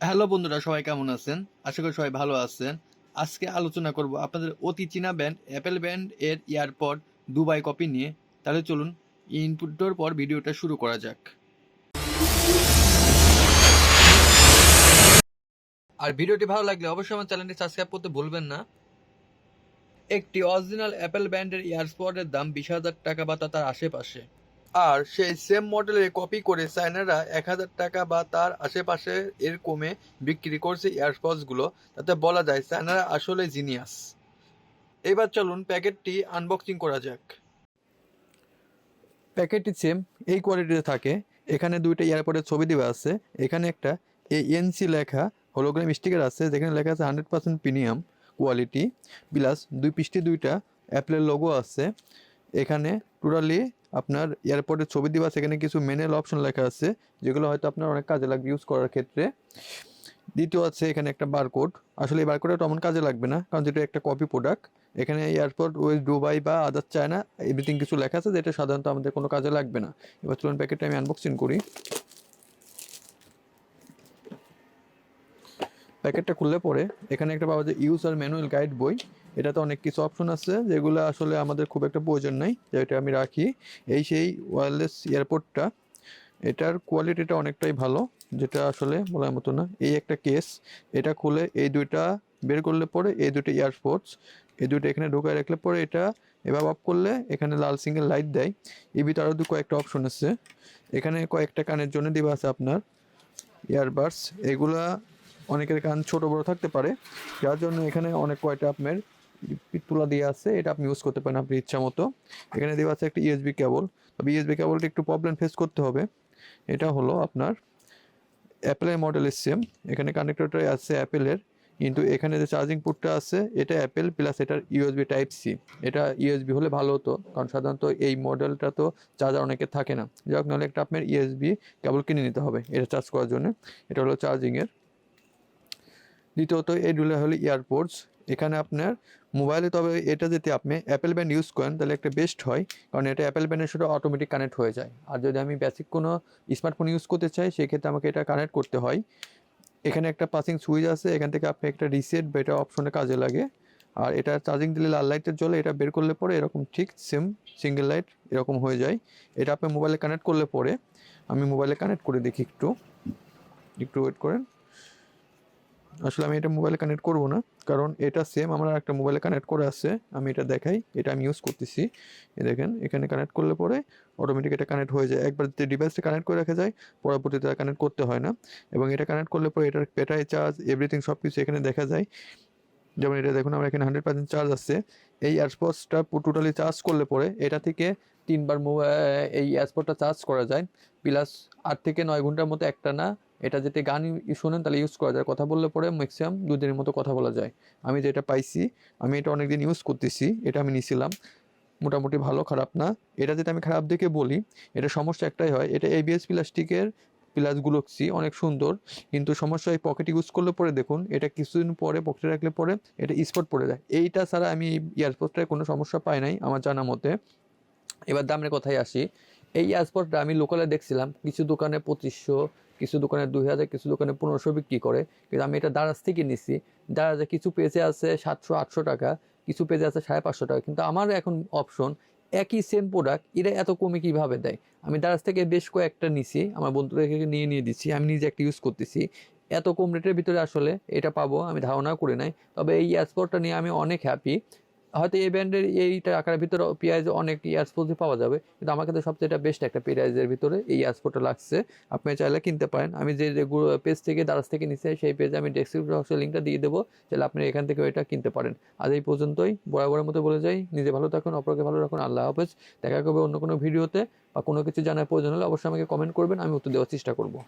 Hello বন্ধুরা, সবাই কেমন আছেন? আশা করি সবাই ভালো আছেন। আজকে আলোচনা করব আপনাদের অতি চীনা ব্র্যান্ড অ্যাপেল ব্র্যান্ড এর ইয়ারপড দুবাই কপি নিয়ে। তাহলে চলুন ইনপুটের পর ভিডিওটা শুরু করা যাক। আর ভিডিওটি ভালো লাগলে অবশ্যই আমার চ্যানেলটি সাবস্ক্রাইব করতে ভুলবেন না। একটি অরিজিনাল অ্যাপেল ব্র্যান্ডের ইয়ারপডের দাম 20,000 টাকা বা তার আশেপাশে। আর সেই সেম মডেলের কপি করে চায়নারা 1,000 টাকা বা তার আশেপাশে এর কমে বিক্রি করছে ইয়ারপডসগুলো। তাতে বলা যায় চায়নারা আসলে জিনিয়াস। এবার চলুন প্যাকেটটি আনবক্সিং করা যাক। প্যাকেটটি সেম এই কোয়ালিটিতে থাকে। এখানে দুইটা ইয়ারপডের ছবি দেওয়া আছে। এখানে একটা এএনসি লেখা হলোগ্রাম স্টিকার আছে, যেখানে লেখা আছে 100% প্রিমিয়াম কোয়ালিটি, প্লাস দুই পৃষ্ঠে দুইটা অ্যাপেলের লোগো আছে। এখানে টোটালি আপনার এয়ারপডের ছবি দেওয়া আছে। এখানে কিছু ম্যানুয়াল অপশন লেখা আছে, যেগুলো হয়তো আপনার অনেক কাজে লাগবে ইউজ করার ক্ষেত্রে। দ্বিতীয় আছে এখানে একটা বারকোড। আসলে এই বারকোডটা তেমন কাজে লাগবে না, কারণ যেটা একটা কপি প্রোডাক্ট। এখানে এয়ারপড ওয়েস্ট দুবাই বা আদার চায়না এভরিথিং কিছু লেখা আছে, যেটা সাধারণত আমাদের কোনো কাজে লাগবে না। এবার চলুন প্যাকেটটা আমি আনবক্সিং করি। প্যাকেটটা খুললে পরে এখানে একটা পাওয়া যায় ইউজার ম্যানুয়াল গাইড বই। এটাতে অনেক কিছু অপশন আছে, যেগুলো আসলে আমাদের খুব একটা প্রয়োজন নাই, যেটা আমি রাখি। এই সেই ওয়্যারলেস এয়ারপডটা, এটার কোয়ালিটিটা অনেকটাই ভালো, যেটা আসলে বলার মতো না। এই একটা কেস, এটা খুলে এই দুইটা বের করলে পরে এই দুটো ইয়ারপডস, এই দুটো এখানে ঢোকায় রাখলে পরে এটা এবার অফ করলে এখানে লাল সিঙ্গেল লাইট দেয়। এর ভিতরে আরও কয়েকটা অপশন আছে। এখানে কয়েকটা কানের জন্য দিবা আছে আপনার ইয়ারবাডস। এগুলা অনেকের কান ছোট বড় থাকতে পারে, যার জন্য এখানে অনেক কয়টা আপনার তুলা দিয়ে আছে, এটা আপনি ইউজ করতে পারেন আপনি ইচ্ছা মতো। এখানে দেওয়া আছে একটা ইউএসবি কেবল। তবে ইউএসবি কেবলটা একটু প্রবলেম ফেস করতে হবে। এটা হলো আপনার অ্যাপেলের মডেলের সেম। এখানে কানেক্টরটা আছে অ্যাপেলের, কিন্তু এখানে যে চার্জিং পোর্টটা আছে এটা অ্যাপেল, প্লাস এটার ইউএসবি টাইপ সি। এটা ইউএসবি হলে ভালো হতো, কারণ সাধারণত এই মডেলটা তো চার্জার অনেকে থাকে না। যাই হোক, নাহলে একটা আপনার ইউএসবি কেবল কিনে নিতে হবে এটা চার্জ করার জন্য। এটা হলো চার্জিংয়ের। দ্বিতীয়ত এই দুটো হলো ইয়ারপডস। এখানে আপনার মোবাইলে, তবে এটা যদি আপনি অ্যাপেল ব্যান্ড ইউজ করেন তাহলে একটা বেস্ট হয়, কারণ এটা অ্যাপেল ব্যান্ডের সাথে অটোমেটিক কানেক্ট হয়ে যায়। আর যদি আমি বেসিক কোনো স্মার্টফোন ইউজ করতে চাই, সেক্ষেত্রে আমাকে এটা কানেক্ট করতে হয়। এখানে একটা পাসিং সুইচ আছে, এখান থেকে আপনি একটা রিসেট বা এটা অপশনে কাজে লাগে। আর এটা চার্জিং দিলে লাল লাইটের জ্বলে, এটা বের করলে পরে এরকম ঠিক সেম সিঙ্গেল লাইট এরকম হয়ে যায়। এটা আপনি মোবাইলে কানেক্ট করলে পরে, আমি মোবাইলে কানেক্ট করে দেখি, একটু ওয়েট করেন। আসলে আমি এটা মোবাইলে কানেক্ট করব না, কারণ এটা সেম আমার একটা মোবাইলে কানেক্ট করে আছে। আমি এটা দেখাই, এটা আমি ইউজ করতেছি। দেখেন এখানে কানেক্ট করলে পরে অটোমেটিক এটা কানেক্ট হয়ে যায়। একবার যে ডিভাইসটা কানেক্ট করে রাখা যায়, পরবর্তীতে কানেক্ট করতে হয় না। এবং এটা কানেক্ট করলে পরে এটার ব্যাটারি চার্জ এভরিথিং সব কিছু এখানে দেখা যায়। যেমন এটা দেখুন, আমার এখানে 100% চার্জ আছে। এই এয়ারপডসটা টোটালি চার্জ করলে পরে এটা থেকে 3বার এই এয়ারপডটা চার্জ করা যায়। প্লাস 8 থেকে 9 ঘন্টার মতো একটা না, এটা যদি গান শোনেন তাহলে ইউজ করা যায়। কথা বললে পরে ম্যাক্সিমাম 2 দিনের মতো কথা বলা যায়। আমি যেটা পাইছি, আমি এটা অনেকদিন ইউজ করতেছি। এটা আমি নিয়েছিলাম, মোটামুটি ভালো, খারাপ না। এটা যদি আমি খারাপ দেখে বলি, এটা সমস্যা একটাই হয়, এটা এবিএস প্লাস্টিকের প্লাসগুলো অনেক সুন্দর, কিন্তু সমস্যা এই পকেটে ইউজ করলে পরে দেখুন, এটা কিছুদিন পরে পকেটে রাখলে পরে এটা স্পট পড়ে যায়। এইটা ছাড়া আমি এই ইয়ারপডসটায় কোনো সমস্যা পাই নাই আমার জানা মতে। এবার দামের কথায় আসি। এই ইয়ারপডটা আমি লোকালে দেখছিলাম, কিছু দোকানে 2500, কিছু দোকানে 2000, কিছু দোকানে 1500 বিক্রি করে। কিন্তু আমি এটা দারাজ থেকে নিছি। দারাজে কিছু পেজে আছে 700-800 টাকা, কিছু পেজে আছে 550 টাকা। কিন্তু আমার এখন অপশন, একই সেম প্রোডাক্ট, এরা এত কমে কিভাবে দেয়? আমি দারাজ থেকে বেশ কয়েকটা নিছি, আমার বন্ধুদেরকে নিয়ে দিচ্ছি, আমি নিজে একটা ইউজ করতেছি। এত কম রেটের ভিতরে আসলে এটা পাবো আমি ধারণা করে নাই। তবে এই ইয়ারপডটা নিয়ে আমি অনেক হ্যাপি। হয়তো এই ব্র্যান্ডের এইটা আকারের ভিতরে পিআইজে অনেক ইয়ারপডস পাওয়া যাবে, কিন্তু আমার কাছে সবচেয়ে বেস্ট একটা প্রাইজের ভিতরে এই ইয়ারপডটা লাগছে। আপনি চাইলে কিনতে পারেন। আমি যে পেজ থেকে দারাজ থেকে নিচ্ছি, সেই পেজে আমি ডেসক্রিপশন লিঙ্কটা দিয়ে দেবো, চাইলে আপনি এখান থেকে এটা কিনতে পারেন। আজ এই পর্যন্তই, বরাবরের মতো বলে যাই, নিজে ভালো থাকুন, অপরকে ভালো রাখুন। আল্লাহ হাফেজ। দেখা করবে অন্য কোনো ভিডিওতে, বা কোনো কিছু জানার প্রয়োজন হলে অবশ্যই আমাকে কমেন্ট করবেন, আমি উত্তর দেওয়ার চেষ্টা করবো।